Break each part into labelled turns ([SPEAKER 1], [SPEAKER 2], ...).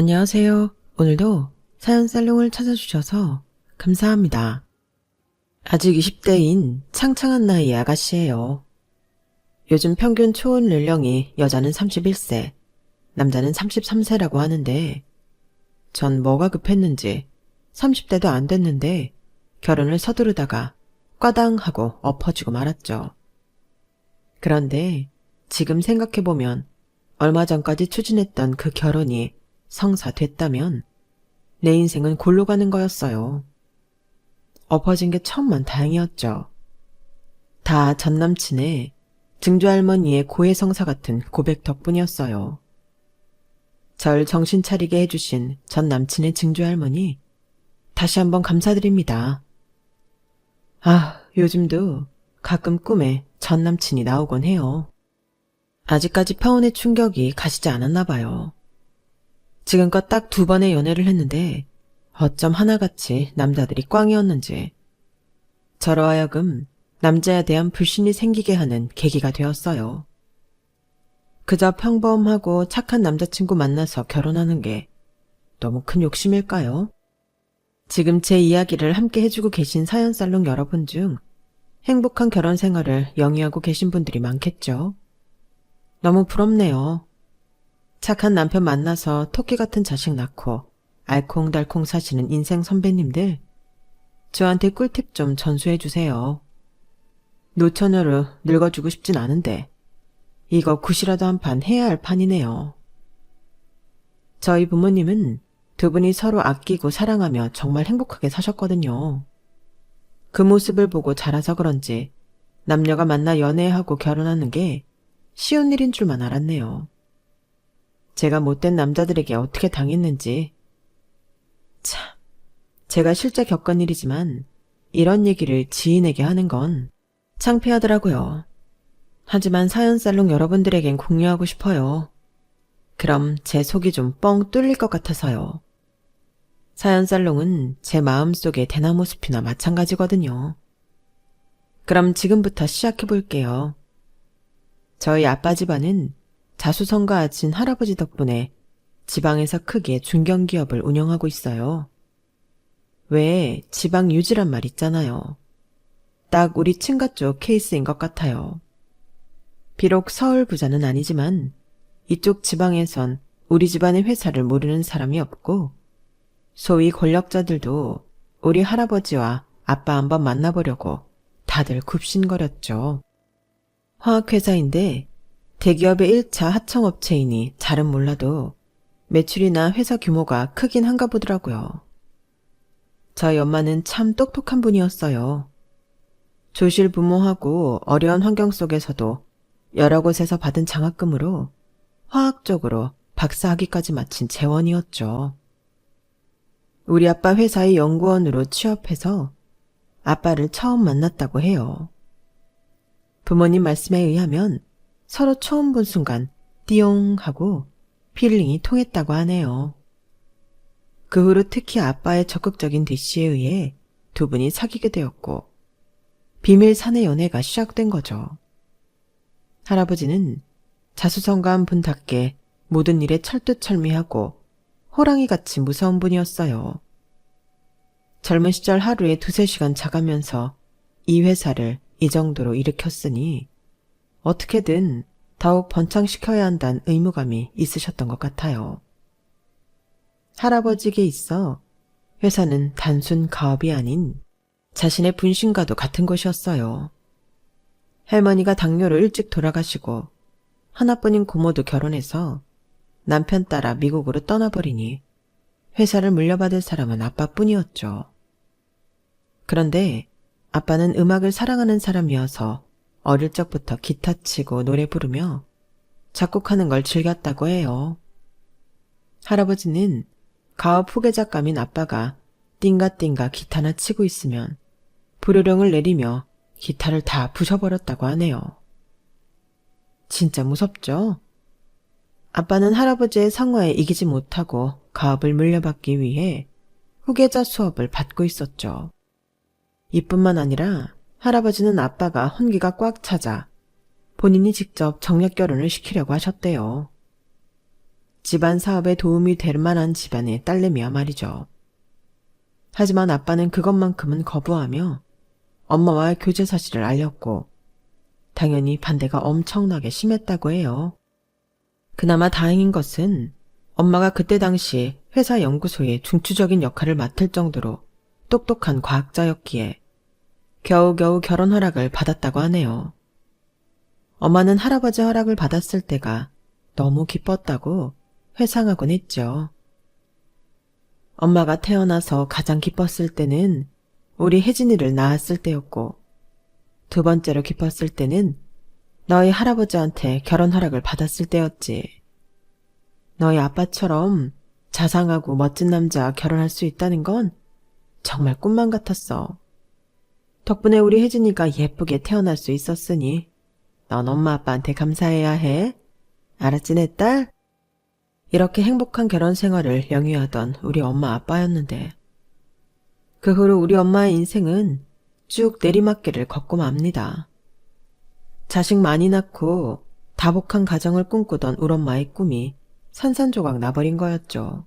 [SPEAKER 1] 안녕하세요. 오늘도 사연 살롱을 찾아주셔서 감사합니다. 아직 20대인 창창한 나이의 아가씨예요. 요즘 평균 초혼 연령이 여자는 31세, 남자는 33세라고 하는데 전 뭐가 급했는지 30대도 안 됐는데 결혼을 서두르다가 꽈당 하고 엎어지고 말았죠. 그런데 지금 생각해보면 얼마 전까지 추진했던 그 결혼이 성사됐다면 내 인생은 골로 가는 거였어요. 엎어진 게 천만 다행이었죠. 다 전남친의 증조할머니의 고해성사 같은 고백 덕분이었어요. 절 정신 차리게 해주신 전남친의 증조할머니 다시 한번 감사드립니다. 요즘도 가끔 꿈에 전남친이 나오곤 해요. 아직까지 파혼의 충격이 가시지 않았나 봐요. 지금껏 딱 2번의 연애를 했는데 어쩜 하나같이 남자들이 꽝이었는지 저로 하여금 남자에 대한 불신이 생기게 하는 계기가 되었어요. 그저 평범하고 착한 남자친구 만나서 결혼하는 게 너무 큰 욕심일까요? 지금 제 이야기를 함께 해주고 계신 사연살롱 여러분 중 행복한 결혼 생활을 영위하고 계신 분들이 많겠죠? 너무 부럽네요. 착한 남편 만나서 토끼 같은 자식 낳고 알콩달콩 사시는 인생 선배님들, 저한테 꿀팁 좀 전수해주세요. 노처녀로 늙어주고 싶진 않은데 이거 굿이라도 한 판 해야 할 판이네요. 저희 부모님은 2분이 서로 아끼고 사랑하며 정말 행복하게 사셨거든요. 그 모습을 보고 자라서 그런지 남녀가 만나 연애하고 결혼하는 게 쉬운 일인 줄만 알았네요. 제가 못된 남자들에게 어떻게 당했는지. 참, 제가 실제 겪은 일이지만 이런 얘기를 지인에게 하는 건 창피하더라고요. 하지만 사연살롱 여러분들에겐 공유하고 싶어요. 그럼 제 속이 좀 뻥 뚫릴 것 같아서요. 사연살롱은 제 마음속의 대나무 숲이나 마찬가지거든요. 그럼 지금부터 시작해 볼게요. 저희 아빠 집안은 자수성가하신 할아버지 덕분에 지방에서 크게 중견기업을 운영하고 있어요. 왜 지방 유지란 말 있잖아요. 딱 우리 친가 쪽 케이스인 것 같아요. 비록 서울 부자는 아니지만 이쪽 지방에선 우리 집안의 회사를 모르는 사람이 없고 소위 권력자들도 우리 할아버지와 아빠 한번 만나보려고 다들 굽신거렸죠. 화학회사인데 대기업의 1차 하청업체이니 잘은 몰라도 매출이나 회사 규모가 크긴 한가 보더라고요. 저희 엄마는 참 똑똑한 분이었어요. 조실부모하고 어려운 환경 속에서도 여러 곳에서 받은 장학금으로 화학적으로 박사학위까지 마친 재원이었죠. 우리 아빠 회사의 연구원으로 취업해서 아빠를 처음 만났다고 해요. 부모님 말씀에 의하면 서로 처음 본 순간 띠용 하고 필링이 통했다고 하네요. 그 후로 특히 아빠의 적극적인 대시에 의해 2분이 사귀게 되었고 비밀 사내 연애가 시작된 거죠. 할아버지는 자수성가한 분답게 모든 일에 철두철미하고 호랑이같이 무서운 분이었어요. 젊은 시절 하루에 2-3시간 자가면서 이 회사를 이 정도로 일으켰으니 어떻게든 더욱 번창시켜야 한다는 의무감이 있으셨던 것 같아요. 할아버지에게 있어 회사는 단순 가업이 아닌 자신의 분신과도 같은 곳이었어요. 할머니가 당뇨로 일찍 돌아가시고 하나뿐인 고모도 결혼해서 남편 따라 미국으로 떠나버리니 회사를 물려받을 사람은 아빠뿐이었죠. 그런데 아빠는 음악을 사랑하는 사람이어서 어릴 적부터 기타 치고 노래 부르며 작곡하는 걸 즐겼다고 해요. 할아버지는 가업 후계자감인 아빠가 띵가띵가 기타나 치고 있으면 불효령을 내리며 기타를 다 부셔버렸다고 하네요. 진짜 무섭죠? 아빠는 할아버지의 성화에 이기지 못하고 가업을 물려받기 위해 후계자 수업을 받고 있었죠. 이뿐만 아니라 할아버지는 아빠가 혼기가 꽉 차자 본인이 직접 정략 결혼을 시키려고 하셨대요. 집안 사업에 도움이 될 만한 집안의 딸내미야 말이죠. 하지만 아빠는 그것만큼은 거부하며 엄마와 교제 사실을 알렸고 당연히 반대가 엄청나게 심했다고 해요. 그나마 다행인 것은 엄마가 그때 당시 회사 연구소의 중추적인 역할을 맡을 정도로 똑똑한 과학자였기에 겨우겨우 결혼 허락을 받았다고 하네요. 엄마는 할아버지 허락을 받았을 때가 너무 기뻤다고 회상하곤 했죠. 엄마가 태어나서 가장 기뻤을 때는 우리 혜진이를 낳았을 때였고 두 번째로 기뻤을 때는 너희 할아버지한테 결혼 허락을 받았을 때였지. 너희 아빠처럼 자상하고 멋진 남자와 결혼할 수 있다는 건 정말 꿈만 같았어. 덕분에 우리 혜진이가 예쁘게 태어날 수 있었으니 넌 엄마 아빠한테 감사해야 해. 알았지 내 딸? 이렇게 행복한 결혼 생활을 영위하던 우리 엄마 아빠였는데 그 후로 우리 엄마의 인생은 쭉 내리막길을 걷고 맙니다. 자식 많이 낳고 다복한 가정을 꿈꾸던 우리 엄마의 꿈이 산산조각 나버린 거였죠.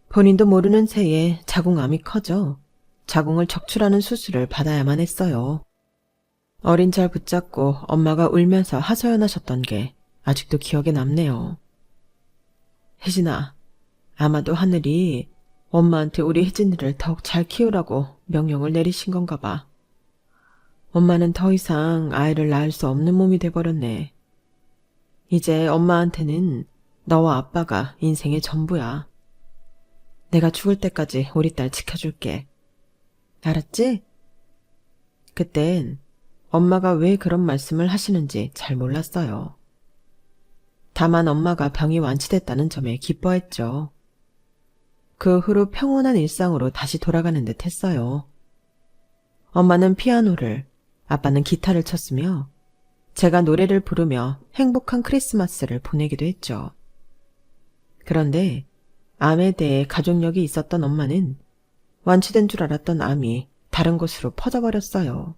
[SPEAKER 1] 본인도 모르는 새에 자궁암이 커져 자궁을 적출하는 수술을 받아야만 했어요. 어린 잘 붙잡고 엄마가 울면서 하소연하셨던 게 아직도 기억에 남네요. 혜진아, 아마도 하늘이 엄마한테 우리 혜진이를 더욱 잘 키우라고 명령을 내리신 건가 봐. 엄마는 더 이상 아이를 낳을 수 없는 몸이 돼버렸네. 이제 엄마한테는 너와 아빠가 인생의 전부야. 내가 죽을 때까지 우리 딸 지켜줄게. 알았지? 그땐 엄마가 왜 그런 말씀을 하시는지 잘 몰랐어요. 다만 엄마가 병이 완치됐다는 점에 기뻐했죠. 그 후로 평온한 일상으로 다시 돌아가는 듯 했어요. 엄마는 피아노를, 아빠는 기타를 쳤으며 제가 노래를 부르며 행복한 크리스마스를 보내기도 했죠. 그런데 암에 대해 가족력이 있었던 엄마는 완치된 줄 알았던 암이 다른 곳으로 퍼져버렸어요.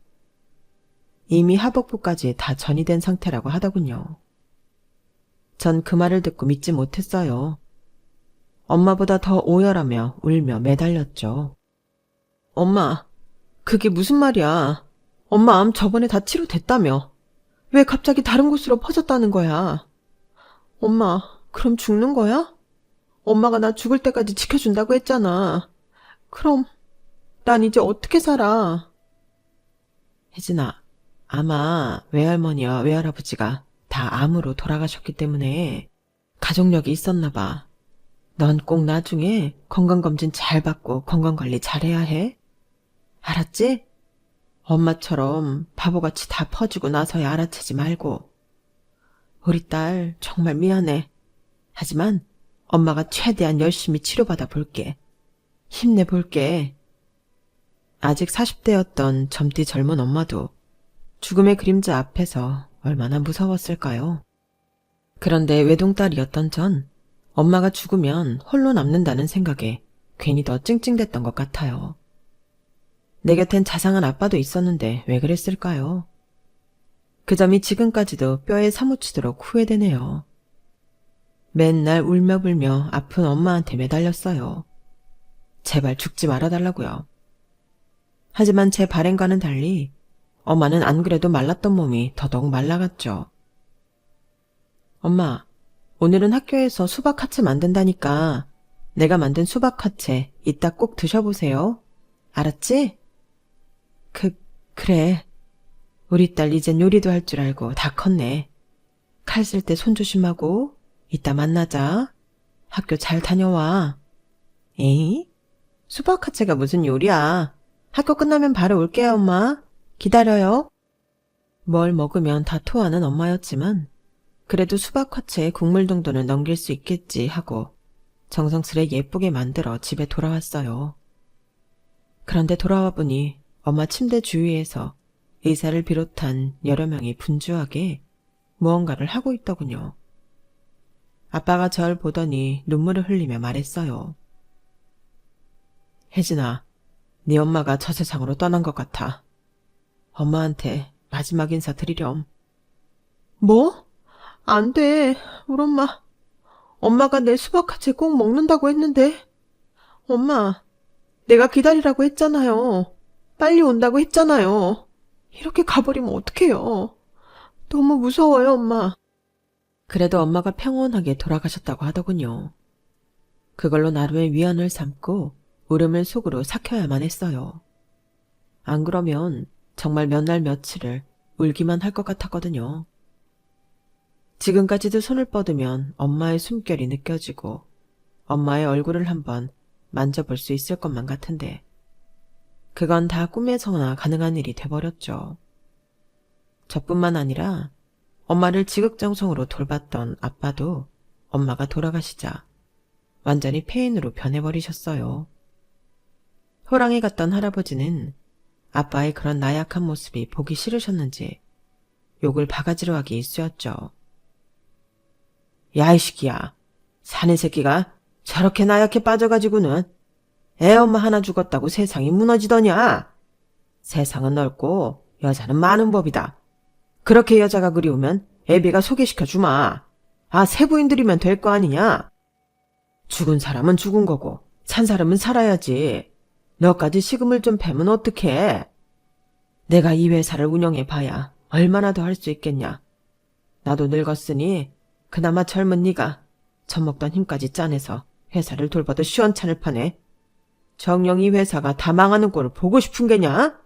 [SPEAKER 1] 이미 하복부까지 다 전이된 상태라고 하더군요. 전 그 말을 듣고 믿지 못했어요. 엄마보다 더 오열하며 울며 매달렸죠. 엄마, 그게 무슨 말이야. 엄마 암 저번에 다 치료됐다며. 왜 갑자기 다른 곳으로 퍼졌다는 거야. 엄마, 그럼 죽는 거야? 엄마가 나 죽을 때까지 지켜준다고 했잖아. 그럼 난 이제 어떻게 살아? 혜진아, 아마 외할머니와 외할아버지가 다 암으로 돌아가셨기 때문에 가족력이 있었나 봐. 넌 꼭 나중에 건강검진 잘 받고 건강관리 잘해야 해. 알았지? 엄마처럼 바보같이 다 퍼지고 나서야 알아채지 말고. 우리 딸 정말 미안해. 하지만 엄마가 최대한 열심히 치료받아 볼게. 힘내볼게. 아직 40대였던 젊디 젊은 엄마도 죽음의 그림자 앞에서 얼마나 무서웠을까요? 그런데 외동딸이었던 전 엄마가 죽으면 홀로 남는다는 생각에 괜히 더 찡찡댔던 것 같아요. 내 곁엔 자상한 아빠도 있었는데 왜 그랬을까요? 그 점이 지금까지도 뼈에 사무치도록 후회되네요. 맨날 울며 불며 아픈 엄마한테 매달렸어요. 제발 죽지 말아달라고요. 하지만 제 바램과는 달리 엄마는 안 그래도 말랐던 몸이 더더욱 말라갔죠. 엄마, 오늘은 학교에서 수박 화채 만든다니까 내가 만든 수박 화채 이따 꼭 드셔보세요. 알았지? 그래. 우리 딸 이젠 요리도 할 줄 알고 다 컸네. 칼 쓸 때 손 조심하고 이따 만나자. 학교 잘 다녀와. 에이? 수박 화채가 무슨 요리야. 학교 끝나면 바로 올게요, 엄마. 기다려요. 뭘 먹으면 다 토하는 엄마였지만 그래도 수박 화채에 국물 정도는 넘길 수 있겠지 하고 정성스레 예쁘게 만들어 집에 돌아왔어요. 그런데 돌아와 보니 엄마 침대 주위에서 의사를 비롯한 여러 명이 분주하게 무언가를 하고 있더군요. 아빠가 절 보더니 눈물을 흘리며 말했어요. 혜진아, 네 엄마가 저 세상으로 떠난 것 같아. 엄마한테 마지막 인사 드리렴. 뭐? 안 돼, 우리 엄마. 엄마가 내 수박화채 꼭 먹는다고 했는데. 엄마, 내가 기다리라고 했잖아요. 빨리 온다고 했잖아요. 이렇게 가버리면 어떡해요. 너무 무서워요, 엄마. 그래도 엄마가 평온하게 돌아가셨다고 하더군요. 그걸로 나루의 위안을 삼고 울음을 속으로 삭혀야만 했어요. 안 그러면 정말 몇 날 며칠을 울기만 할 것 같았거든요. 지금까지도 손을 뻗으면 엄마의 숨결이 느껴지고 엄마의 얼굴을 한번 만져볼 수 있을 것만 같은데 그건 다 꿈에서나 가능한 일이 돼버렸죠. 저뿐만 아니라 엄마를 지극정성으로 돌봤던 아빠도 엄마가 돌아가시자 완전히 폐인으로 변해버리셨어요. 호랑이 같던 할아버지는 아빠의 그런 나약한 모습이 보기 싫으셨는지 욕을 바가지로 하기 일쑤였죠. 야, 이 새끼야. 사내 새끼가 저렇게 나약해 빠져가지고는 애 엄마 하나 죽었다고 세상이 무너지더냐? 세상은 넓고 여자는 많은 법이다. 그렇게 여자가 그리우면 애비가 소개시켜주마. 아, 세부인들이면 될 거 아니냐? 죽은 사람은 죽은 거고 산 사람은 살아야지. 너까지 식음을 좀 패면 어떡해? 내가 이 회사를 운영해봐야 얼마나 더 할 수 있겠냐. 나도 늙었으니 그나마 젊은 네가 젖먹던 힘까지 짜내서 회사를 돌봐도 시원찮을 판에 정녕 이 회사가 다 망하는 꼴을 보고 싶은 게냐?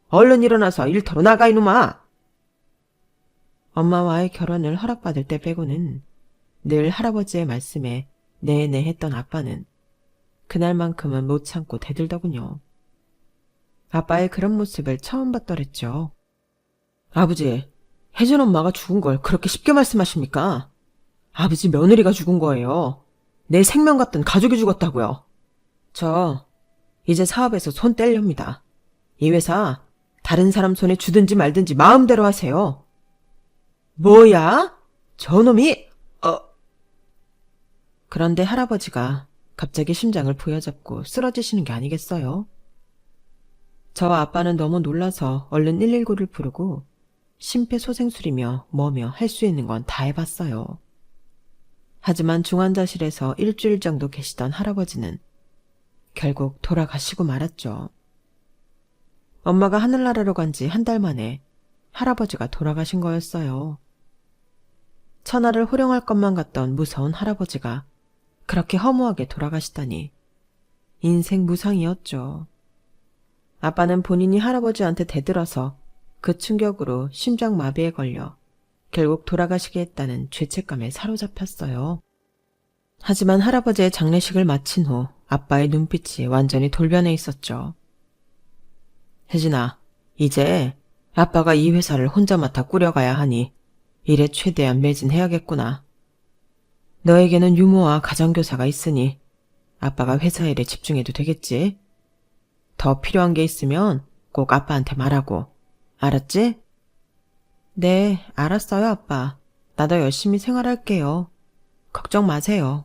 [SPEAKER 1] 얼른 일어나서 일터로 나가 이놈아. 엄마와의 결혼을 허락받을 때 빼고는 늘 할아버지의 말씀에 네네 했던 아빠는 그날만큼은 못 참고 대들더군요. 아빠의 그런 모습을 처음 봤더랬죠. 아버지, 혜진 엄마가 죽은 걸 그렇게 쉽게 말씀하십니까? 아버지 며느리가 죽은 거예요. 내 생명 같던 가족이 죽었다고요. 저 이제 사업에서 손 떼렵니다. 이 회사 다른 사람 손에 주든지 말든지 마음대로 하세요. 뭐야? 저놈이... 그런데 할아버지가 갑자기 심장을 부여잡고 쓰러지시는 게 아니겠어요? 저와 아빠는 너무 놀라서 얼른 119를 부르고 심폐소생술이며 뭐며 할 수 있는 건 다 해봤어요. 하지만 중환자실에서 일주일 정도 계시던 할아버지는 결국 돌아가시고 말았죠. 엄마가 하늘나라로 간 지 한 달 만에 할아버지가 돌아가신 거였어요. 천하를 호령할 것만 같던 무서운 할아버지가 그렇게 허무하게 돌아가시다니 인생 무상이었죠. 아빠는 본인이 할아버지한테 대들어서 그 충격으로 심장마비에 걸려 결국 돌아가시게 했다는 죄책감에 사로잡혔어요. 하지만 할아버지의 장례식을 마친 후 아빠의 눈빛이 완전히 돌변해 있었죠. 혜진아, 이제 아빠가 이 회사를 혼자 맡아 꾸려가야 하니 일에 최대한 매진해야겠구나. 너에게는 유모와 가정교사가 있으니 아빠가 회사 일에 집중해도 되겠지? 더 필요한 게 있으면 꼭 아빠한테 말하고, 알았지? 네, 알았어요, 아빠. 나도 열심히 생활할게요. 걱정 마세요.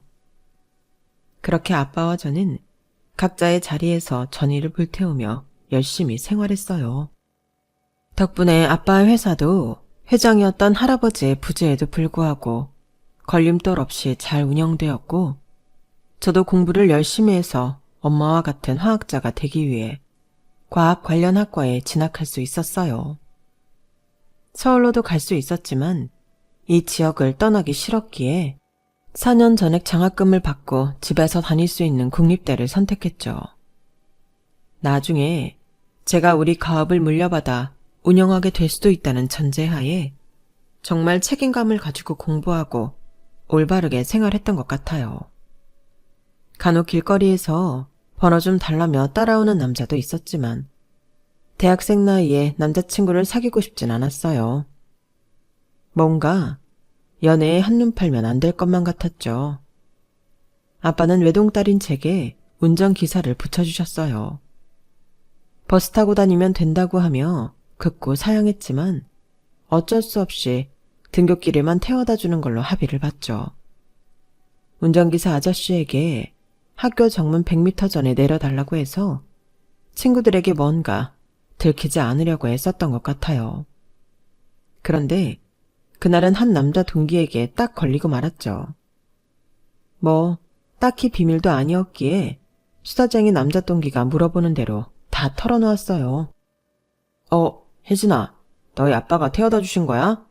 [SPEAKER 1] 그렇게 아빠와 저는 각자의 자리에서 전의를 불태우며 열심히 생활했어요. 덕분에 아빠의 회사도 회장이었던 할아버지의 부재에도 불구하고 걸림돌 없이 잘 운영되었고, 저도 공부를 열심히 해서 엄마와 같은 화학자가 되기 위해 과학 관련 학과에 진학할 수 있었어요. 서울로도 갈 수 있었지만 이 지역을 떠나기 싫었기에 4년 전액 장학금을 받고 집에서 다닐 수 있는 국립대를 선택했죠. 나중에 제가 우리 가업을 물려받아 운영하게 될 수도 있다는 전제하에 정말 책임감을 가지고 공부하고 올바르게 생활했던 것 같아요. 간혹 길거리에서 번호 좀 달라며 따라오는 남자도 있었지만 대학생 나이에 남자친구를 사귀고 싶진 않았어요. 뭔가 연애에 한눈 팔면 안 될 것만 같았죠. 아빠는 외동딸인 제게 운전기사를 붙여주셨어요. 버스 타고 다니면 된다고 하며 극구 사양했지만 어쩔 수 없이 등굣길에만 태워다 주는 걸로 합의를 봤죠. 운전기사 아저씨에게 학교 정문 100m 전에 내려달라고 해서 친구들에게 뭔가 들키지 않으려고 애썼던 것 같아요. 그런데 그날은 한 남자 동기에게 딱 걸리고 말았죠. 뭐 딱히 비밀도 아니었기에 수사장이 남자 동기가 물어보는 대로 다 털어놓았어요. 혜진아, 너희 아빠가 태워다 주신 거야?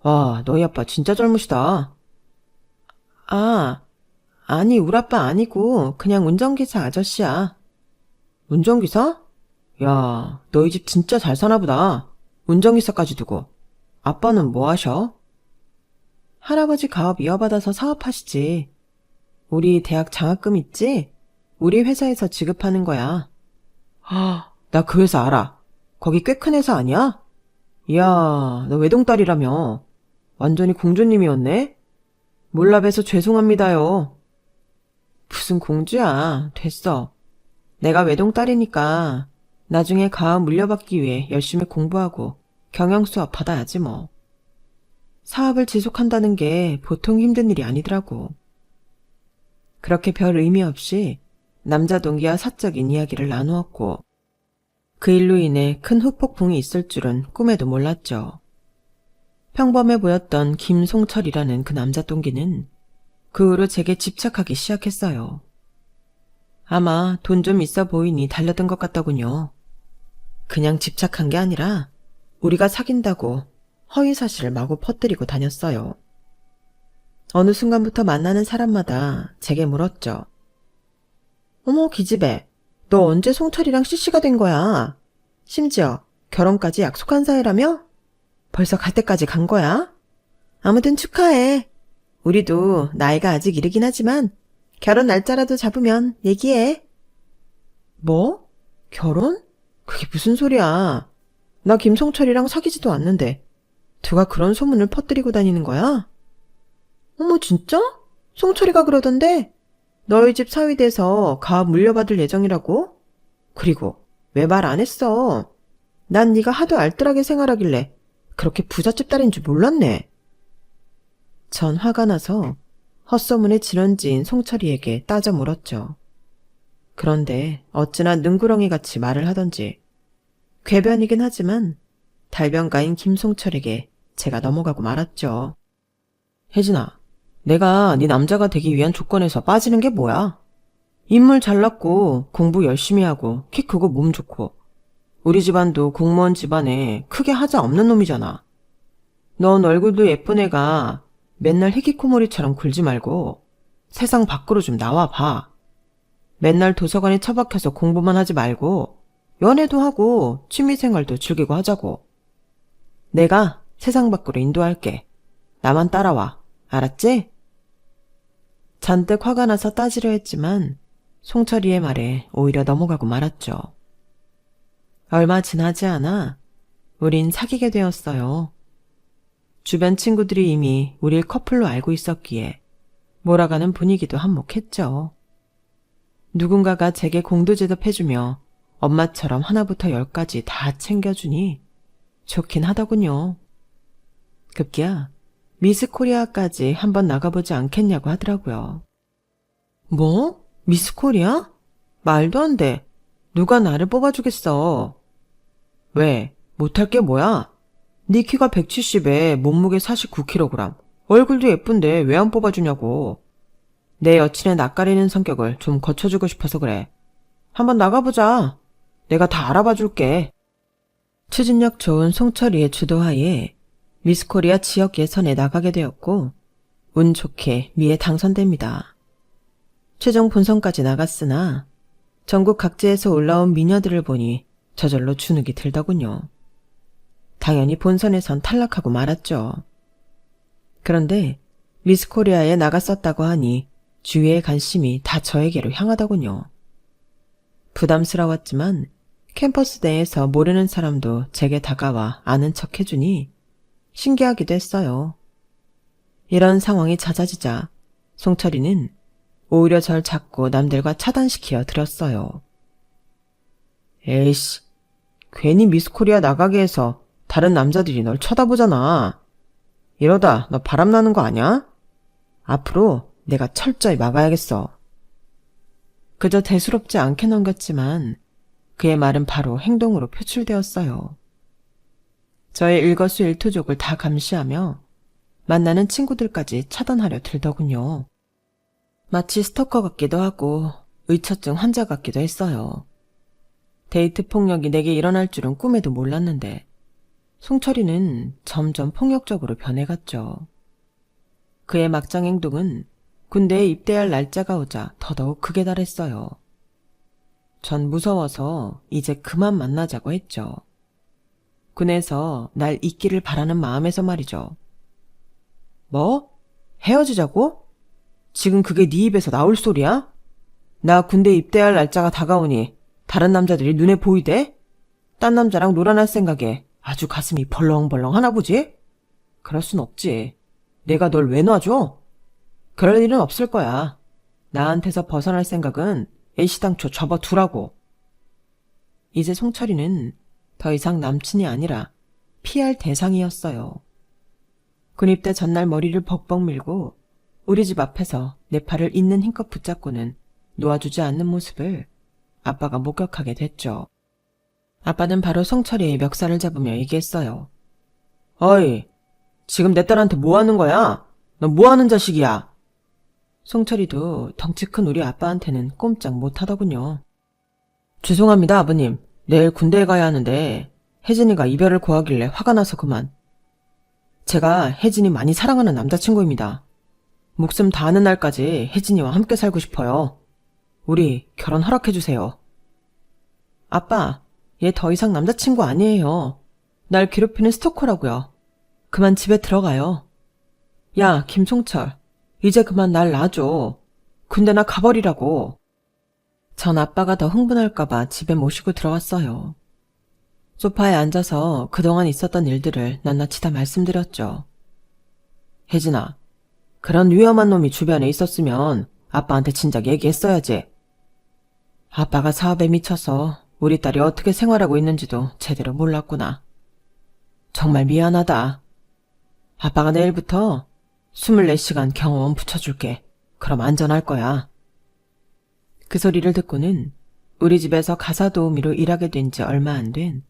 [SPEAKER 1] 와, 너희 아빠 진짜 젊으시다. 아, 아니 우리 아빠 아니고 그냥 운전기사 아저씨야. 운전기사? 야, 너희 집 진짜 잘 사나 보다. 운전기사까지 두고. 아빠는 뭐 하셔? 할아버지 가업 이어받아서 사업하시지. 우리 대학 장학금 있지? 우리 회사에서 지급하는 거야. 나 그 회사 알아. 거기 꽤 큰 회사 아니야? 이야, 너 외동딸이라며. 완전히 공주님이었네? 몰라 봬서 죄송합니다요. 무슨 공주야. 됐어. 내가 외동딸이니까 나중에 가업 물려받기 위해 열심히 공부하고 경영수업 받아야지 뭐. 사업을 지속한다는 게 보통 힘든 일이 아니더라고. 그렇게 별 의미 없이 남자 동기와 사적인 이야기를 나누었고 그 일로 인해 큰 후폭풍이 있을 줄은 꿈에도 몰랐죠. 평범해 보였던 김송철이라는 그 남자 동기는 그 후로 제게 집착하기 시작했어요. 아마 돈 좀 있어 보이니 달려든 것 같더군요. 그냥 집착한 게 아니라 우리가 사귄다고 허위 사실을 마구 퍼뜨리고 다녔어요. 어느 순간부터 만나는 사람마다 제게 물었죠. 어머 기집애, 너 언제 송철이랑 CC가 된 거야? 심지어 결혼까지 약속한 사이라며? 벌써 갈 때까지 간 거야? 아무튼 축하해. 우리도 나이가 아직 이르긴 하지만 결혼 날짜라도 잡으면 얘기해. 뭐? 결혼? 그게 무슨 소리야. 나 김송철이랑 사귀지도 않는데 누가 그런 소문을 퍼뜨리고 다니는 거야? 어머 진짜? 송철이가 그러던데 너희 집 사위 돼서 가업 물려받을 예정이라고? 그리고 왜 말 안 했어? 난 네가 하도 알뜰하게 생활하길래 그렇게 부잣집 딸인 줄 몰랐네. 전 화가 나서 헛소문에 지런지인 송철이에게 따져 물었죠. 그런데 어찌나 능구렁이같이 말을 하던지 궤변이긴 하지만 달변가인 김송철에게 제가 넘어가고 말았죠. 혜진아, 내가 네 남자가 되기 위한 조건에서 빠지는 게 뭐야? 인물 잘났고 공부 열심히 하고 키 크고 몸 좋고 우리 집안도 공무원 집안에 크게 하자 없는 놈이잖아. 넌 얼굴도 예쁜 애가 맨날 히키코모리처럼 굴지 말고 세상 밖으로 좀 나와봐. 맨날 도서관에 처박혀서 공부만 하지 말고 연애도 하고 취미생활도 즐기고 하자고. 내가 세상 밖으로 인도할게. 나만 따라와. 알았지? 잔뜩 화가 나서 따지려 했지만 송철이의 말에 오히려 넘어가고 말았죠. 얼마 지나지 않아 우린 사귀게 되었어요. 주변 친구들이 이미 우릴 커플로 알고 있었기에 몰아가는 분위기도 한몫했죠. 누군가가 제게 공도제답해주며 엄마처럼 하나부터 열까지 다 챙겨주니 좋긴 하더군요. 급기야 미스 코리아까지 한번 나가보지 않겠냐고 하더라고요. 뭐? 미스 코리아? 말도 안 돼. 누가 나를 뽑아주겠어. 왜? 못할 게 뭐야? 네 키가 170에 몸무게 49kg. 얼굴도 예쁜데 왜 안 뽑아주냐고. 내 여친의 낯가리는 성격을 좀 거쳐주고 싶어서 그래. 한번 나가보자. 내가 다 알아봐 줄게. 추진력 좋은 송철이의 주도하에 미스코리아 지역 예선에 나가게 되었고 운 좋게 미에 당선됩니다. 최종 본선까지 나갔으나 전국 각지에서 올라온 미녀들을 보니 저절로 주눅이 들더군요. 당연히 본선에선 탈락하고 말았죠. 그런데 미스코리아에 나갔었다고 하니 주위의 관심이 다 저에게로 향하더군요. 부담스러웠지만 캠퍼스 내에서 모르는 사람도 제게 다가와 아는 척 해주니 신기하기도 했어요. 이런 상황이 잦아지자 송철이는 오히려 절 자꾸 남들과 차단시켜 들었어요. 에이씨, 괜히 미스코리아 나가게 해서 다른 남자들이 널 쳐다보잖아. 이러다 너 바람나는 거 아냐? 앞으로 내가 철저히 막아야겠어. 그저 대수롭지 않게 넘겼지만 그의 말은 바로 행동으로 표출되었어요. 저의 일거수일투족을 다 감시하며 만나는 친구들까지 차단하려 들더군요. 마치 스토커 같기도 하고 의처증 환자 같기도 했어요. 데이트 폭력이 내게 일어날 줄은 꿈에도 몰랐는데 송철이는 점점 폭력적으로 변해갔죠. 그의 막장 행동은 군대에 입대할 날짜가 오자 더더욱 극에 달했어요. 전 무서워서 이제 그만 만나자고 했죠. 군에서 날 잊기를 바라는 마음에서 말이죠. 뭐? 헤어지자고? 지금 그게 네 입에서 나올 소리야? 나 군대 입대할 날짜가 다가오니 다른 남자들이 눈에 보이대? 딴 남자랑 놀아날 생각에 아주 가슴이 벌렁벌렁 하나 보지? 그럴 순 없지. 내가 널 왜 놔줘? 그럴 일은 없을 거야. 나한테서 벗어날 생각은 애시당초 접어두라고. 이제 송철이는 더 이상 남친이 아니라 피할 대상이었어요. 군입대 전날 머리를 벅벅 밀고 우리 집 앞에서 내 팔을 있는 힘껏 붙잡고는 놓아주지 않는 모습을 아빠가 목격하게 됐죠. 아빠는 바로 송철이의 멱살을 잡으며 얘기했어요. 어이, 지금 내 딸한테 뭐 하는 거야? 너 뭐 하는 자식이야? 송철이도 덩치 큰 우리 아빠한테는 꼼짝 못하더군요. 죄송합니다, 아버님. 내일 군대에 가야 하는데 혜진이가 이별을 고하길래 화가 나서 그만. 제가 혜진이 많이 사랑하는 남자친구입니다. 목숨 다하는 날까지 혜진이와 함께 살고 싶어요. 우리 결혼 허락해주세요. 아빠, 얘 더 이상 남자친구 아니에요. 날 괴롭히는 스토커라고요. 그만 집에 들어가요. 야, 김송철. 이제 그만 날 놔줘. 군대나 가버리라고. 전 아빠가 더 흥분할까봐 집에 모시고 들어왔어요. 소파에 앉아서 그동안 있었던 일들을 낱낱이 다 말씀드렸죠. 혜진아, 그런 위험한 놈이 주변에 있었으면 아빠한테 진작 얘기했어야지. 아빠가 사업에 미쳐서 우리 딸이 어떻게 생활하고 있는지도 제대로 몰랐구나. 정말 미안하다. 아빠가 내일부터 24시간 경호원 붙여줄게. 그럼 안전할 거야. 그 소리를 듣고는 우리 집에서 가사도우미로 일하게 된 지 얼마 안 된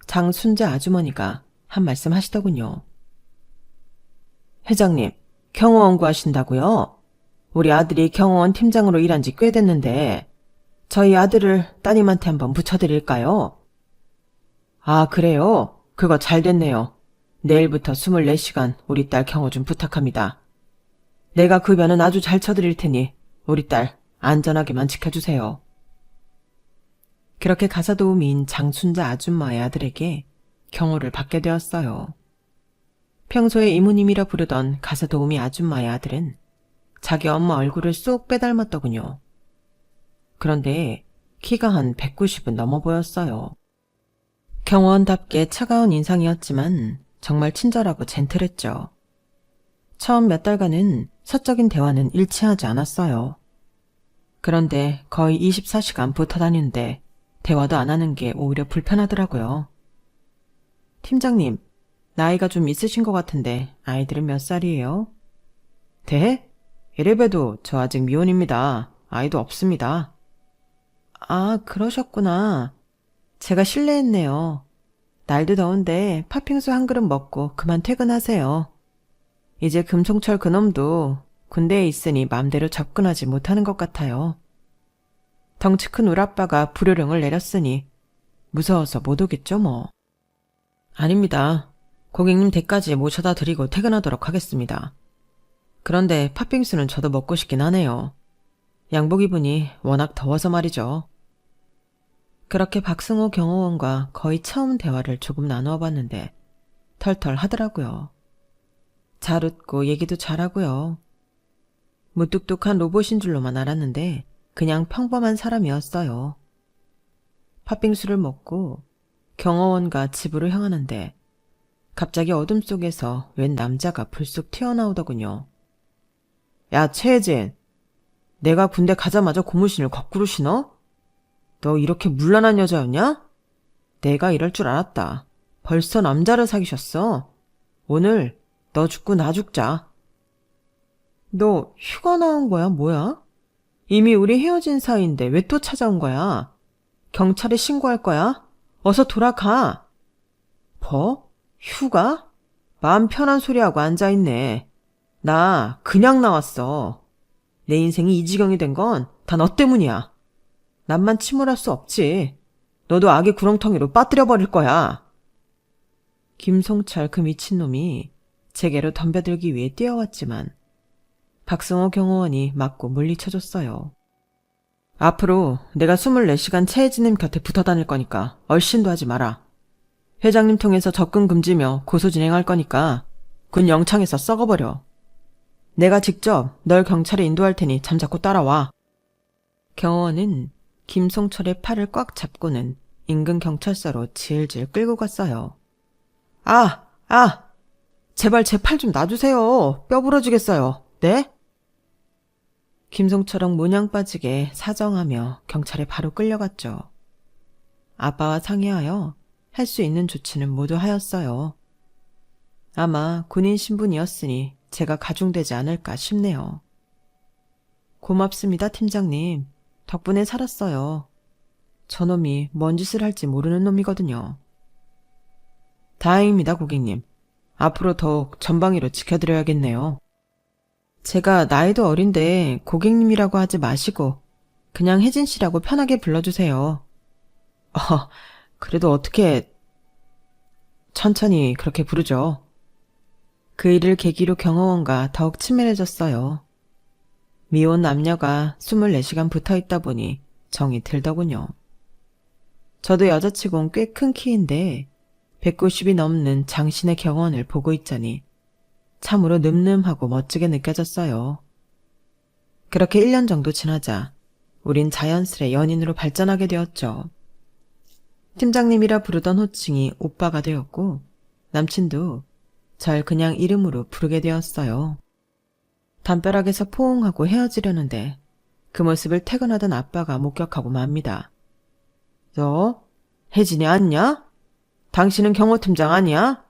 [SPEAKER 1] 장순자 아주머니가 한 말씀 하시더군요. 회장님, 경호원 구하신다고요? 우리 아들이 경호원 팀장으로 일한 지 꽤 됐는데 저희 아들을 따님한테 한번 붙여드릴까요? 아, 그래요? 그거 잘 됐네요. 내일부터 24시간 우리 딸 경호 좀 부탁합니다. 내가 급여는 아주 잘 쳐드릴 테니 우리 딸 안전하게만 지켜주세요. 그렇게 가사도우미인 장순자 아줌마의 아들에게 경호를 받게 되었어요. 평소에 이모님이라 부르던 가사도우미 아줌마의 아들은 자기 엄마 얼굴을 쏙 빼닮았더군요. 그런데 키가 한 190은 넘어 보였어요. 경호원답게 차가운 인상이었지만 정말 친절하고 젠틀했죠. 처음 몇 달간은 사적인 대화는 일치하지 않았어요. 그런데 거의 24시간 붙어 다니는데 대화도 안 하는 게 오히려 불편하더라고요. 팀장님, 나이가 좀 있으신 것 같은데 아이들은 몇 살이에요? 네? 이래봬도 저 아직 미혼입니다. 아이도 없습니다. 아, 그러셨구나. 제가 실례했네요. 날도 더운데 팥빙수 한 그릇 먹고 그만 퇴근하세요. 이제 금송철 그놈도 군대에 있으니 맘대로 접근하지 못하는 것 같아요. 덩치 큰 울아빠가 불효령을 내렸으니 무서워서 못 오겠죠 뭐. 아닙니다. 고객님 댁까지 모셔다 드리고 퇴근하도록 하겠습니다. 그런데 팥빙수는 저도 먹고 싶긴 하네요. 양복 입으니 워낙 더워서 말이죠. 그렇게 박승호 경호원과 거의 처음 대화를 조금 나누어 봤는데 털털 하더라고요. 잘 웃고 얘기도 잘하고요. 무뚝뚝한 로봇인 줄로만 알았는데 그냥 평범한 사람이었어요. 팥빙수를 먹고 경호원과 집으로 향하는데 갑자기 어둠 속에서 웬 남자가 불쑥 튀어나오더군요. 야, 최혜진. 내가 군대 가자마자 고무신을 거꾸로 신어? 너 이렇게 문란한 여자였냐? 내가 이럴 줄 알았다. 벌써 남자를 사귀셨어. 오늘 너 죽고 나 죽자. 너 휴가 나온 거야, 뭐야? 이미 우리 헤어진 사이인데 왜 또 찾아온 거야? 경찰에 신고할 거야? 어서 돌아가. 뭐? 휴가? 마음 편한 소리하고 앉아있네. 나 그냥 나왔어. 내 인생이 이 지경이 된 건 다 너 때문이야. 남만 침울할 수 없지. 너도 악의 구렁텅이로 빠뜨려버릴 거야. 김송철 그 미친놈이 제게로 덤벼들기 위해 뛰어왔지만 박승호 경호원이 맞고 물리쳐줬어요. 앞으로 내가 24시간 최혜진님 곁에 붙어 다닐 거니까 얼씬도 하지 마라. 회장님 통해서 접근 금지며 고소 진행할 거니까 군 영창에서 썩어버려. 내가 직접 널 경찰에 인도할 테니 잠자코 따라와. 경호원은 김송철의 팔을 꽉 잡고는 인근 경찰서로 질질 끌고 갔어요. 제발 제 팔 좀 놔주세요. 뼈 부러지겠어요. 네? 김송철은 모냥 빠지게 사정하며 경찰에 바로 끌려갔죠. 아빠와 상의하여 할 수 있는 조치는 모두 하였어요. 아마 군인 신분이었으니 제가 가중되지 않을까 싶네요. 고맙습니다, 팀장님. 덕분에 살았어요. 저놈이 뭔 짓을 할지 모르는 놈이거든요. 다행입니다, 고객님. 앞으로 더욱 전방위로 지켜드려야겠네요. 제가 나이도 어린데 고객님이라고 하지 마시고 그냥 혜진 씨라고 편하게 불러주세요. 그래도 어떻게 천천히 그렇게 부르죠. 그 일을 계기로 경호원과 더욱 친밀해졌어요. 미혼 남녀가 24시간 붙어있다 보니 정이 들더군요. 저도 여자치곤 꽤 큰 키인데 190이 넘는 장신의 경호원을 보고 있자니 참으로 늠름하고 멋지게 느껴졌어요. 그렇게 1년 정도 지나자 우린 자연스레 연인으로 발전하게 되었죠. 팀장님이라 부르던 호칭이 오빠가 되었고 남친도 절 그냥 이름으로 부르게 되었어요. 담벼락에서 포옹하고 헤어지려는데 그 모습을 퇴근하던 아빠가 목격하고 맙니다. 너 혜진이 아니냐? 당신은 경호팀장 아니야?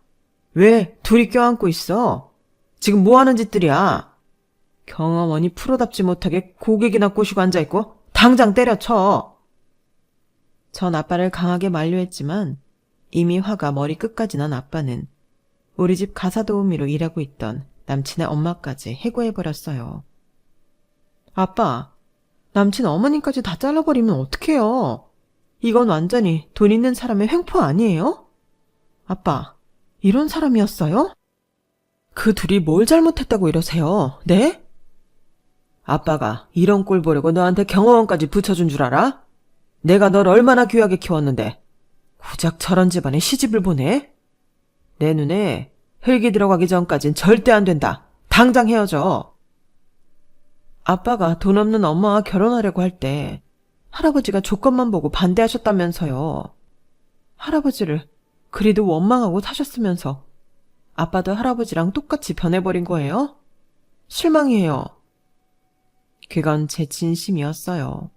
[SPEAKER 1] 왜 둘이 껴안고 있어? 지금 뭐하는 짓들이야? 경호원이 프로답지 못하게 고객이나 꼬시고 앉아있고 당장 때려쳐. 전 아빠를 강하게 만류했지만 이미 화가 머리끝까지 난 아빠는 우리 집 가사도우미로 일하고 있던 남친의 엄마까지 해고해버렸어요. 아빠, 남친 어머님까지 다 잘라버리면 어떡해요? 이건 완전히 돈 있는 사람의 횡포 아니에요? 아빠, 이런 사람이었어요? 그 둘이 뭘 잘못했다고 이러세요, 네? 아빠가 이런 꼴 보려고 너한테 경호원까지 붙여준 줄 알아? 내가 널 얼마나 귀하게 키웠는데 고작 저런 집안에 시집을 보내? 내 눈에 흙이 들어가기 전까진 절대 안 된다. 당장 헤어져. 아빠가 돈 없는 엄마와 결혼하려고 할 때 할아버지가 조건만 보고 반대하셨다면서요. 할아버지를 그리도 원망하고 사셨으면서 아빠도 할아버지랑 똑같이 변해버린 거예요? 실망이에요. 그건 제 진심이었어요.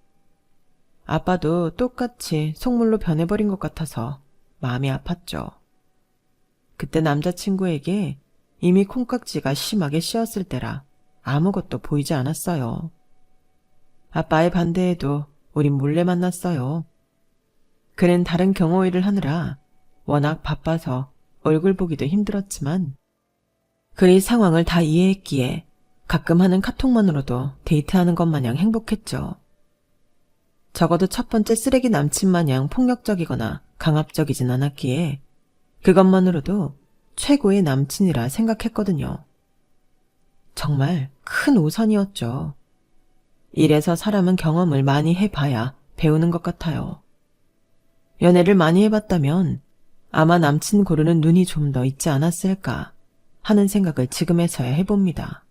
[SPEAKER 1] 아빠도 똑같이 속물로 변해버린 것 같아서 마음이 아팠죠. 그때 남자친구에게 이미 콩깍지가 심하게 씌었을 때라 아무것도 보이지 않았어요. 아빠의 반대에도 우린 몰래 만났어요. 그는 다른 경호 일을 하느라 워낙 바빠서 얼굴 보기도 힘들었지만 그의 상황을 다 이해했기에 가끔 하는 카톡만으로도 데이트하는 것 마냥 행복했죠. 적어도 첫 번째 쓰레기 남친 마냥 폭력적이거나 강압적이진 않았기에 그것만으로도 최고의 남친이라 생각했거든요. 정말 큰 오선이었죠. 이래서 사람은 경험을 많이 해봐야 배우는 것 같아요. 연애를 많이 해봤다면 아마 남친 고르는 눈이 좀 더 있지 않았을까 하는 생각을 지금에서야 해봅니다.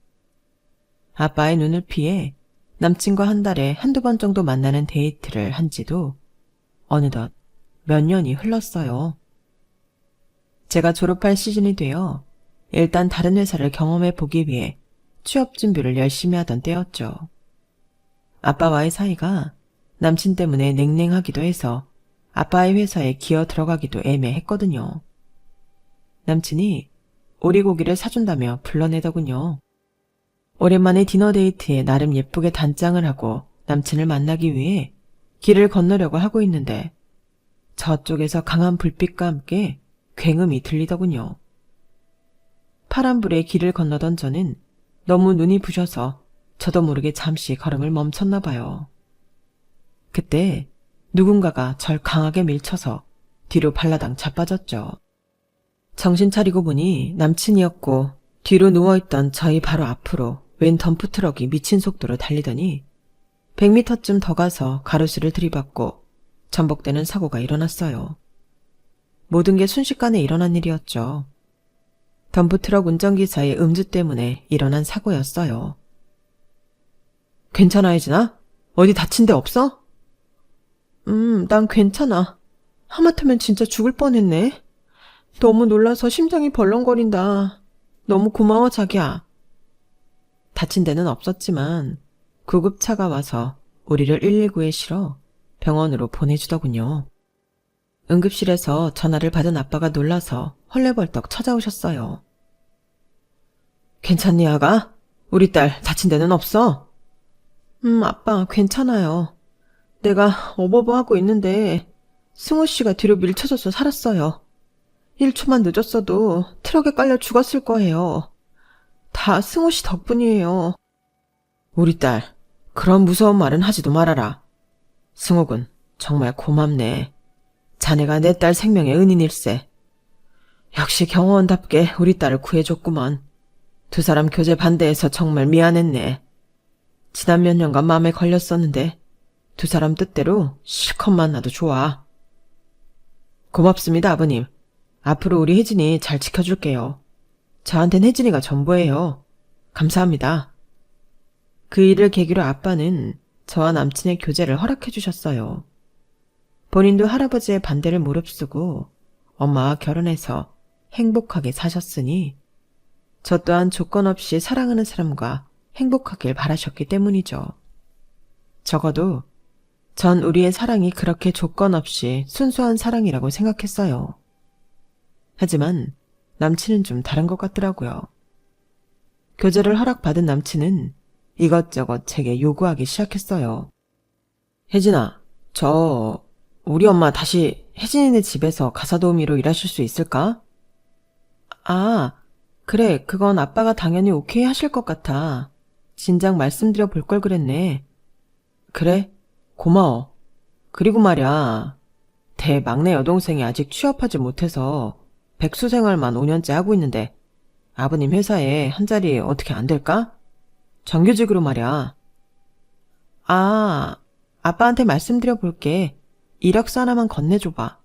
[SPEAKER 1] 아빠의 눈을 피해 남친과 한 달에 한두 번 정도 만나는 데이트를 한 지도 어느덧 몇 년이 흘렀어요. 제가 졸업할 시즌이 되어 일단 다른 회사를 경험해 보기 위해 취업 준비를 열심히 하던 때였죠. 아빠와의 사이가 남친 때문에 냉랭하기도 해서 아빠의 회사에 기어 들어가기도 애매했거든요. 남친이 오리고기를 사준다며 불러내더군요. 오랜만에 디너 데이트에 나름 예쁘게 단장을 하고 남친을 만나기 위해 길을 건너려고 하고 있는데 저쪽에서 강한 불빛과 함께 굉음이 들리더군요. 파란불에 길을 건너던 저는 너무 눈이 부셔서 저도 모르게 잠시 걸음을 멈췄나 봐요. 그때 누군가가 절 강하게 밀쳐서 뒤로 발라당 자빠졌죠. 정신 차리고 보니 남친이었고 뒤로 누워있던 저희 바로 앞으로 웬 덤프트럭이 미친 속도로 달리더니 100m쯤 더 가서 가로수를 들이받고 전복되는 사고가 일어났어요. 모든 게 순식간에 일어난 일이었죠. 덤프트럭 운전기사의 음주 때문에 일어난 사고였어요. 괜찮아, 혜진아? 어디 다친 데 없어? 난 괜찮아. 하마터면 진짜 죽을 뻔했네. 너무 놀라서 심장이 벌렁거린다. 너무 고마워, 자기야. 다친 데는 없었지만 구급차가 와서 우리를 119에 실어 병원으로 보내주더군요. 응급실에서 전화를 받은 아빠가 놀라서 헐레벌떡 찾아오셨어요. 괜찮니, 아가? 우리 딸 다친 데는 없어? 아빠, 괜찮아요. 내가 어버버하고 있는데 승호 씨가 뒤로 밀쳐져서 살았어요. 1초만 늦었어도 트럭에 깔려 죽었을 거예요. 다 승호 씨 덕분이에요. 우리 딸, 그런 무서운 말은 하지도 말아라. 승호군, 정말 고맙네. 자네가 내 딸 생명의 은인일세. 역시 경호원답게 우리 딸을 구해줬구먼. 두 사람 교제 반대해서 정말 미안했네. 지난 몇 년간 마음에 걸렸었는데 두 사람 뜻대로 실컷 만나도 좋아. 고맙습니다, 아버님. 앞으로 우리 혜진이 잘 지켜줄게요. 저한텐 혜진이가 전부예요. 감사합니다. 그 일을 계기로 아빠는 저와 남친의 교제를 허락해 주셨어요. 본인도 할아버지의 반대를 무릅쓰고 엄마와 결혼해서 행복하게 사셨으니 저 또한 조건 없이 사랑하는 사람과 행복하길 바라셨기 때문이죠. 적어도 전 우리의 사랑이 그렇게 조건 없이 순수한 사랑이라고 생각했어요. 하지만 남친은 좀 다른 것 같더라고요. 교제를 허락받은 남친은 이것저것 제게 요구하기 시작했어요. 혜진아, 우리 엄마 다시 혜진이네 집에서 가사도우미로 일하실 수 있을까? 아, 그래, 그건 아빠가 당연히 오케이 하실 것 같아. 진작 말씀드려 볼 걸 그랬네. 그래? 고마워. 그리고 말야, 대막내 여동생이 아직 취업하지 못해서 백수 생활만 5년째 하고 있는데 아버님 회사에 한 자리 어떻게 안 될까? 정규직으로 말야. 아, 아빠한테 말씀드려 볼게. 이력서 하나만 건네줘봐.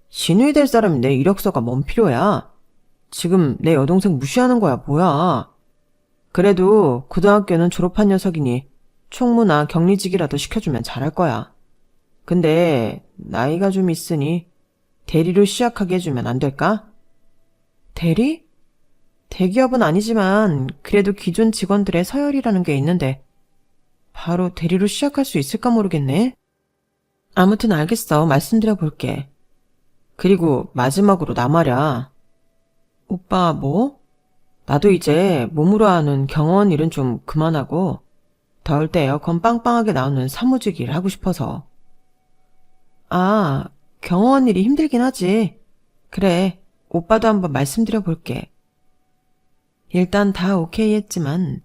[SPEAKER 1] 신우이 될 사람이 내 이력서가 뭔 필요야? 지금 내 여동생 무시하는 거야, 뭐야? 그래도 고등학교는 졸업한 녀석이니 총무나 격리직이라도 시켜주면 잘할 거야. 근데 나이가 좀 있으니 대리로 시작하게 해주면 안 될까? 대리? 대기업은 아니지만 그래도 기존 직원들의 서열이라는 게 있는데 바로 대리로 시작할 수 있을까 모르겠네. 아무튼 알겠어. 말씀드려 볼게. 그리고 마지막으로 나 말야. 오빠 뭐? 나도 이제 몸으로 하는 경호원 일은 좀 그만하고 더울 때 에어컨 빵빵하게 나오는 사무직 일 하고 싶어서. 아, 경호원 일이 힘들긴 하지. 그래, 오빠도 한번 말씀드려 볼게. 일단 다 오케이 했지만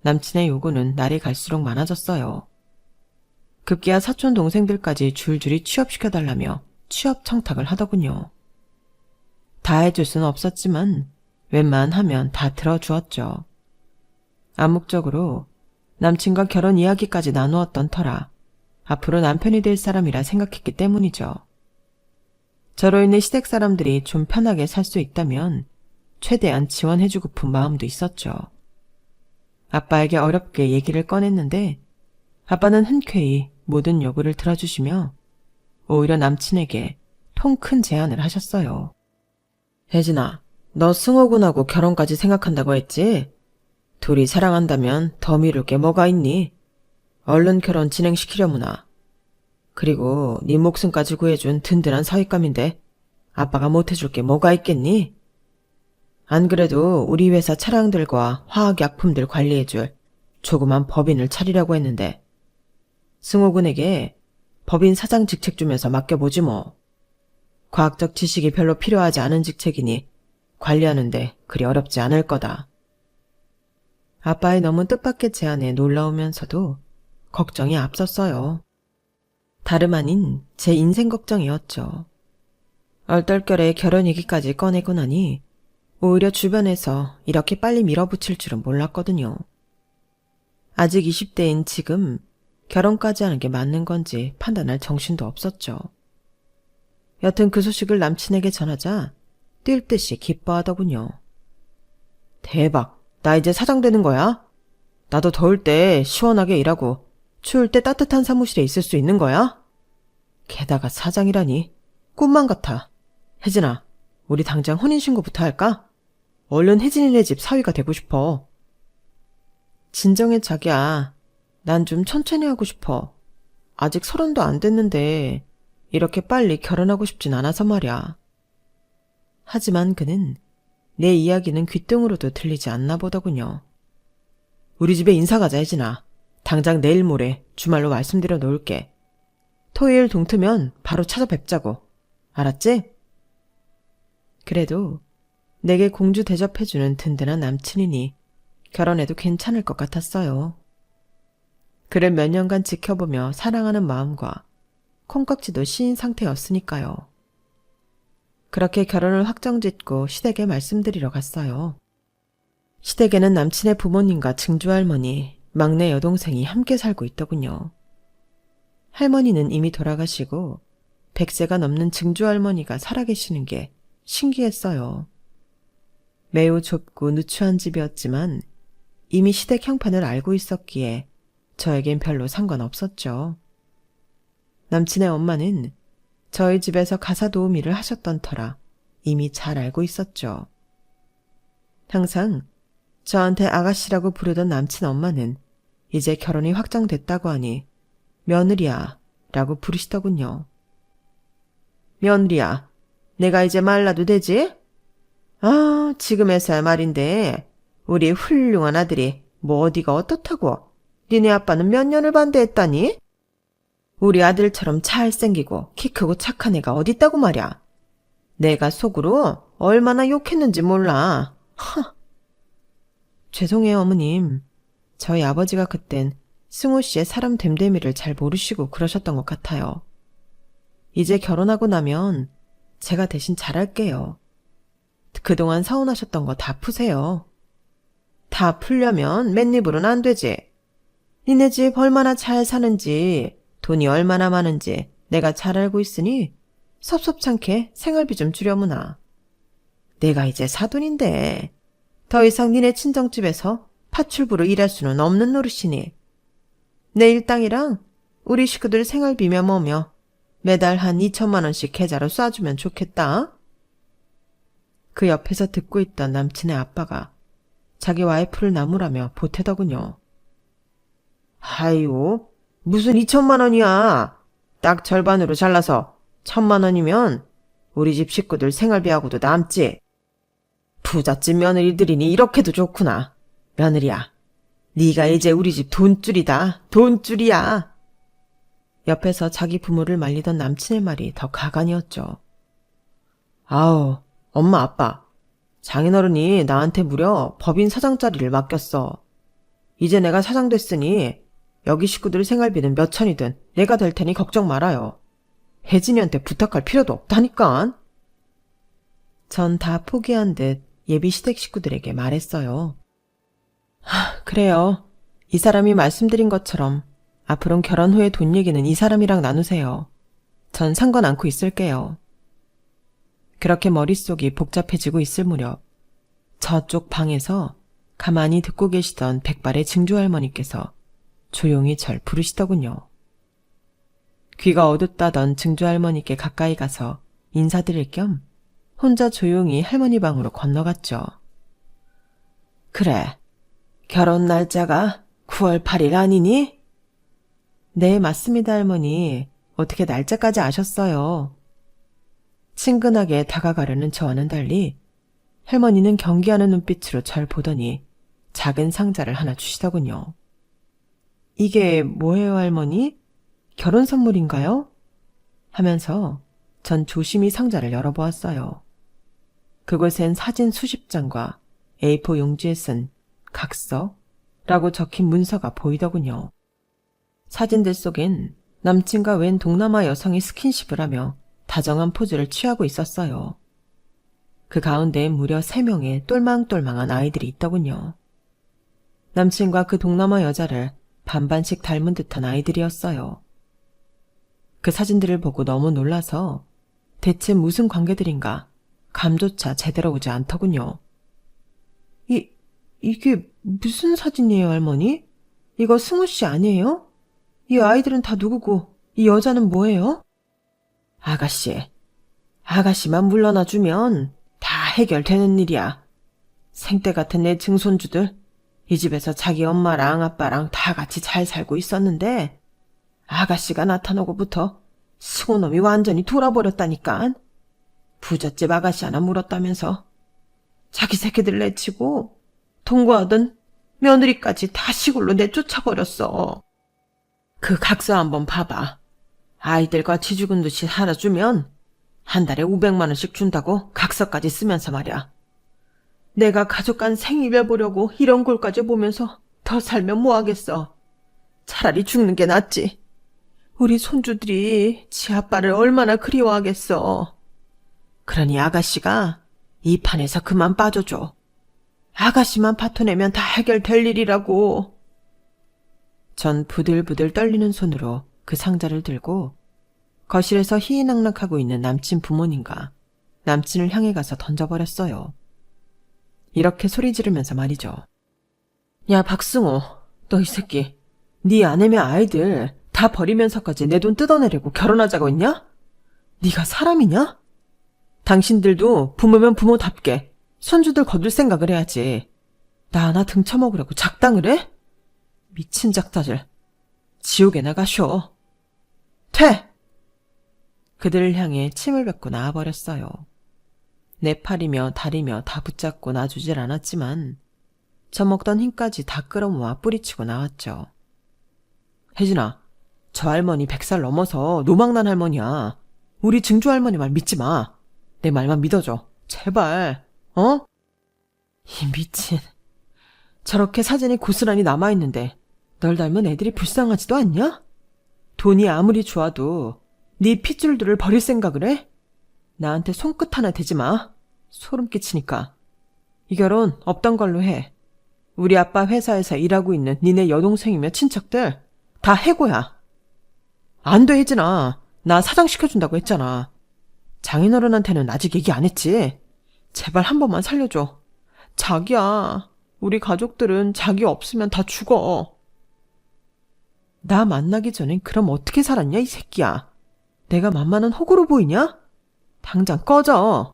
[SPEAKER 1] 남친의 요구는 날이 갈수록 많아졌어요. 급기야 사촌 동생들까지 줄줄이 취업시켜달라며 취업 청탁을 하더군요. 다 해줄 수는 없었지만 웬만하면 다 들어주었죠. 암묵적으로 남친과 결혼 이야기까지 나누었던 터라 앞으로 남편이 될 사람이라 생각했기 때문이죠. 저로 인해 시댁 사람들이 좀 편하게 살 수 있다면 최대한 지원해주고픈 마음도 있었죠. 아빠에게 어렵게 얘기를 꺼냈는데 아빠는 흔쾌히 모든 요구를 들어주시며 오히려 남친에게 통 큰 제안을 하셨어요. 혜진아, 너 승호군하고 결혼까지 생각한다고 했지? 둘이 사랑한다면 더 미룰 게 뭐가 있니? 얼른 결혼 진행시키려무나. 그리고 네 목숨까지 구해준 든든한 사윗감인데 아빠가 못해줄 게 뭐가 있겠니? 안 그래도 우리 회사 차량들과 화학약품들 관리해줄 조그만 법인을 차리려고 했는데 승호군에게 법인 사장 직책 주면서 맡겨보지 뭐. 과학적 지식이 별로 필요하지 않은 직책이니 관리하는데 그리 어렵지 않을 거다. 아빠의 너무 뜻밖의 제안에 놀라우면서도 걱정이 앞섰어요. 다름 아닌 제 인생 걱정이었죠. 얼떨결에 결혼 얘기까지 꺼내고 나니 오히려 주변에서 이렇게 빨리 밀어붙일 줄은 몰랐거든요. 아직 20대인 지금 결혼까지 하는 게 맞는 건지 판단할 정신도 없었죠. 여튼 그 소식을 남친에게 전하자 뛸 듯이 기뻐하더군요. 대박, 나 이제 사장 되는 거야? 나도 더울 때 시원하게 일하고 추울 때 따뜻한 사무실에 있을 수 있는 거야? 게다가 사장이라니 꿈만 같아. 혜진아, 우리 당장 혼인신고부터 할까? 얼른 혜진이네 집 사위가 되고 싶어. 진정해 자기야. 난 좀 천천히 하고 싶어. 아직 30도 안 됐는데 이렇게 빨리 결혼하고 싶진 않아서 말이야. 하지만 그는 내 이야기는 귓등으로도 들리지 않나 보더군요. 우리 집에 인사 가자 혜진아. 당장 내일 모레 주말로 말씀드려 놓을게. 토요일 동트면 바로 찾아뵙자고. 알았지? 그래도 내게 공주 대접해주는 든든한 남친이니 결혼해도 괜찮을 것 같았어요. 그를 몇 년간 지켜보며 사랑하는 마음과 콩깍지도 씌인 상태였으니까요. 그렇게 결혼을 확정짓고 시댁에 말씀드리러 갔어요. 시댁에는 남친의 부모님과 증조할머니, 막내 여동생이 함께 살고 있더군요. 할머니는 이미 돌아가시고 100세가 넘는 증조할머니가 살아계시는 게 신기했어요. 매우 좁고 누추한 집이었지만 이미 시댁 형편을 알고 있었기에 저에겐 별로 상관없었죠. 남친의 엄마는 저희 집에서 가사 도우미 일을 하셨던 터라 이미 잘 알고 있었죠. 항상 저한테 아가씨라고 부르던 남친 엄마는 이제 결혼이 확정됐다고 하니 며느리야 라고 부르시더군요. 며느리야, 내가 이제 말라도 되지? 아, 지금에서야 말인데 우리 훌륭한 아들이 뭐 어디가 어떻다고? 니네 아빠는 몇 년을 반대했다니? 우리 아들처럼 잘생기고 키 크고 착한 애가 어딨다고 말이야. 내가 속으로 얼마나 욕했는지 몰라. 허. 죄송해요 어머님. 저희 아버지가 그땐 승우 씨의 사람 됨됨이를 잘 모르시고 그러셨던 것 같아요. 이제 결혼하고 나면 제가 대신 잘할게요. 그동안 서운하셨던 거 다 푸세요. 다 풀려면 맨입으로는 안 되지. 니네 집 얼마나 잘 사는지 돈이 얼마나 많은지 내가 잘 알고 있으니 섭섭찮게 생활비 좀 줄여무나. 내가 이제 사돈인데 더 이상 니네 친정집에서 파출부로 일할 수는 없는 노릇이니 내 일당이랑 우리 식구들 생활비며 뭐며 매달 한 2천만 원씩 계좌로 쏴주면 좋겠다. 그 옆에서 듣고 있던 남친의 아빠가 자기 와이프를 나무라며 보태더군요. 아이고, 무슨 2천만 원이야. 딱 절반으로 잘라서 1,000만 원이면 우리 집 식구들 생활비하고도 남지. 부잣집 며느리들이니 이렇게도 좋구나. 며느리야, 네가 이제 우리 집 돈줄이다. 돈줄이야. 옆에서 자기 부모를 말리던 남친의 말이 더 가관이었죠. 아우, 엄마 아빠. 장인어른이 나한테 무려 법인 사장 자리를 맡겼어. 이제 내가 사장 됐으니 여기 식구들 생활비는 몇 천이든 내가 될 테니 걱정 말아요. 혜진이한테 부탁할 필요도 없다니까. 전 다 포기한 듯 예비 시댁 식구들에게 말했어요. 그래요. 이 사람이 말씀드린 것처럼 앞으론 결혼 후에 돈 얘기는 이 사람이랑 나누세요. 전 상관 않고 있을게요. 그렇게 머릿속이 복잡해지고 있을 무렵 저쪽 방에서 가만히 듣고 계시던 백발의 증조할머니께서 조용히 절 부르시더군요. 귀가 어둡다던 증조할머니께 가까이 가서 인사드릴 겸 혼자 조용히 할머니 방으로 건너갔죠. 그래, 결혼 날짜가 9월 8일 아니니? 네, 맞습니다, 할머니. 어떻게 날짜까지 아셨어요? 친근하게 다가가려는 저와는 달리 할머니는 경계하는 눈빛으로 절 보더니 작은 상자를 하나 주시더군요. 이게 뭐예요, 할머니? 결혼 선물인가요? 하면서 전 조심히 상자를 열어보았어요. 그곳엔 사진 수십 장과 A4 용지에 쓴 각서, 라고 적힌 문서가 보이더군요. 사진들 속엔 남친과 웬 동남아 여성이 스킨십을 하며 다정한 포즈를 취하고 있었어요. 그 가운데 무려 3명의 똘망똘망한 아이들이 있더군요. 남친과 그 동남아 여자를 반반씩 닮은 듯한 아이들이었어요. 그 사진들을 보고 너무 놀라서 대체 무슨 관계들인가 감조차 제대로 오지 않더군요. 이게 무슨 사진이에요, 할머니? 이거 승우 씨 아니에요? 이 아이들은 다 누구고 이 여자는 뭐예요? 아가씨만 물러나주면 다 해결되는 일이야. 생때 같은 내 증손주들 이 집에서 자기 엄마랑 아빠랑 다 같이 잘 살고 있었는데 아가씨가 나타나고부터 승우놈이 완전히 돌아버렸다니까. 부잣집 아가씨 하나 물었다면서 자기 새끼들 내치고 동거하던 며느리까지 다 시골로 내쫓아버렸어. 그 각서 한번 봐봐. 아이들과 쥐 죽은 듯이 살아주면 한 달에 500만 원씩 준다고 각서까지 쓰면서 말이야. 내가 가족 간 생이별 보려고 이런 꼴까지 보면서 더 살면 뭐하겠어. 차라리 죽는 게 낫지. 우리 손주들이 지 아빠를 얼마나 그리워하겠어. 그러니 아가씨가 이 판에서 그만 빠져줘. 아가씨만 파토내면 다 해결될 일이라고. 전 부들부들 떨리는 손으로 그 상자를 들고 거실에서 희희낙낙하고 있는 남친 부모님과 남친을 향해 가서 던져버렸어요. 이렇게 소리 지르면서 말이죠. 야, 박승호, 너 이 새끼, 네 아내며 아이들 다 버리면서까지 내 돈 뜯어내려고 결혼하자고 했냐? 네가 사람이냐? 당신들도 부모면 부모답게 손주들 거둘 생각을 해야지. 나 하나 등쳐먹으려고 작당을 해? 미친 작자들. 지옥에 나가쇼. 퇴! 그들을 향해 침을 뱉고 나와버렸어요. 내 팔이며 다리며 다 붙잡고 놔주질 않았지만 젖먹던 힘까지 다 끌어모아 뿌리치고 나왔죠. 혜진아, 저 할머니 100살 넘어서 노망난 할머니야. 우리 증조 할머니 말 믿지 마. 내 말만 믿어줘. 제발. 어? 이 미친. 저렇게 사진이 고스란히 남아있는데 널 닮은 애들이 불쌍하지도 않냐? 돈이 아무리 좋아도 네 핏줄들을 버릴 생각을 해? 나한테 손끝 하나 대지 마. 소름 끼치니까. 이 결혼 없던 걸로 해. 우리 아빠 회사에서 일하고 있는 니네 여동생이며 친척들 다 해고야. 안 돼, 혜진아. 나 사장시켜준다고 했잖아. 장인어른한테는 아직 얘기 안 했지? 제발 한 번만 살려줘. 자기야, 우리 가족들은 자기 없으면 다 죽어. 나 만나기 전엔 그럼 어떻게 살았냐, 이 새끼야. 내가 만만한 호구로 보이냐? 당장 꺼져.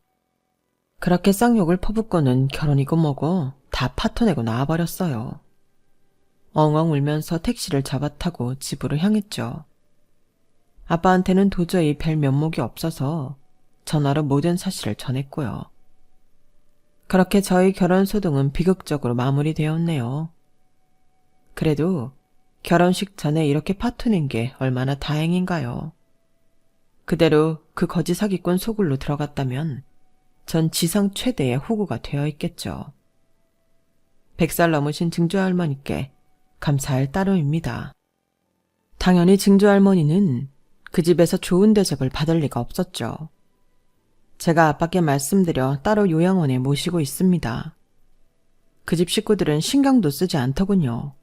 [SPEAKER 1] 그렇게 쌍욕을 퍼붓고는 결혼이고 뭐고 다 파토내고 나와버렸어요. 엉엉 울면서 택시를 잡아타고 집으로 향했죠. 아빠한테는 도저히 뵐 면목이 없어서 전화로 모든 사실을 전했고요. 그렇게 저희 결혼 소동은 비극적으로 마무리되었네요. 그래도 결혼식 전에 이렇게 파토낸 게 얼마나 다행인가요. 그대로 그 거지 사기꾼 소굴로 들어갔다면 전 지상 최대의 호구가 되어 있겠죠. 100살 넘으신 증조할머니께 감사할 따름입니다. 당연히 증조할머니는 그 집에서 좋은 대접을 받을 리가 없었죠. 제가 아빠께 말씀드려 따로 요양원에 모시고 있습니다. 그 집 식구들은 신경도 쓰지 않더군요.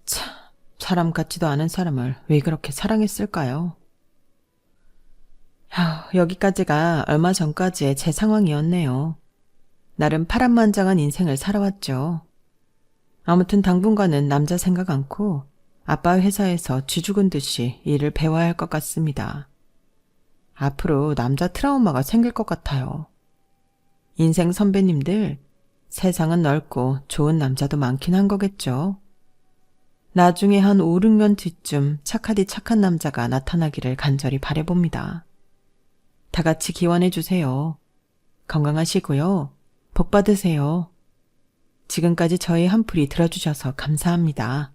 [SPEAKER 1] 참, 사람 같지도 않은 사람을 왜 그렇게 사랑했을까요? 여기까지가 얼마 전까지의 제 상황이었네요. 나름 파란만장한 인생을 살아왔죠. 아무튼 당분간은 남자 생각 않고 아빠 회사에서 쥐 죽은 듯이 일을 배워야 할 것 같습니다. 앞으로 남자 트라우마가 생길 것 같아요. 인생 선배님들, 세상은 넓고 좋은 남자도 많긴 한 거겠죠. 나중에 한 5, 6년 뒤쯤 착하디 착한 남자가 나타나기를 간절히 바라봅니다. 다 같이 기원해주세요. 건강하시고요. 복 받으세요. 지금까지 저희 한풀이 들어주셔서 감사합니다.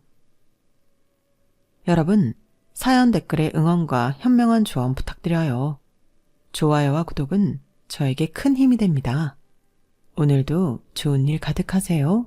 [SPEAKER 1] 여러분, 사연 댓글에 응원과 현명한 조언 부탁드려요. 좋아요와 구독은 저에게 큰 힘이 됩니다. 오늘도 좋은 일 가득하세요.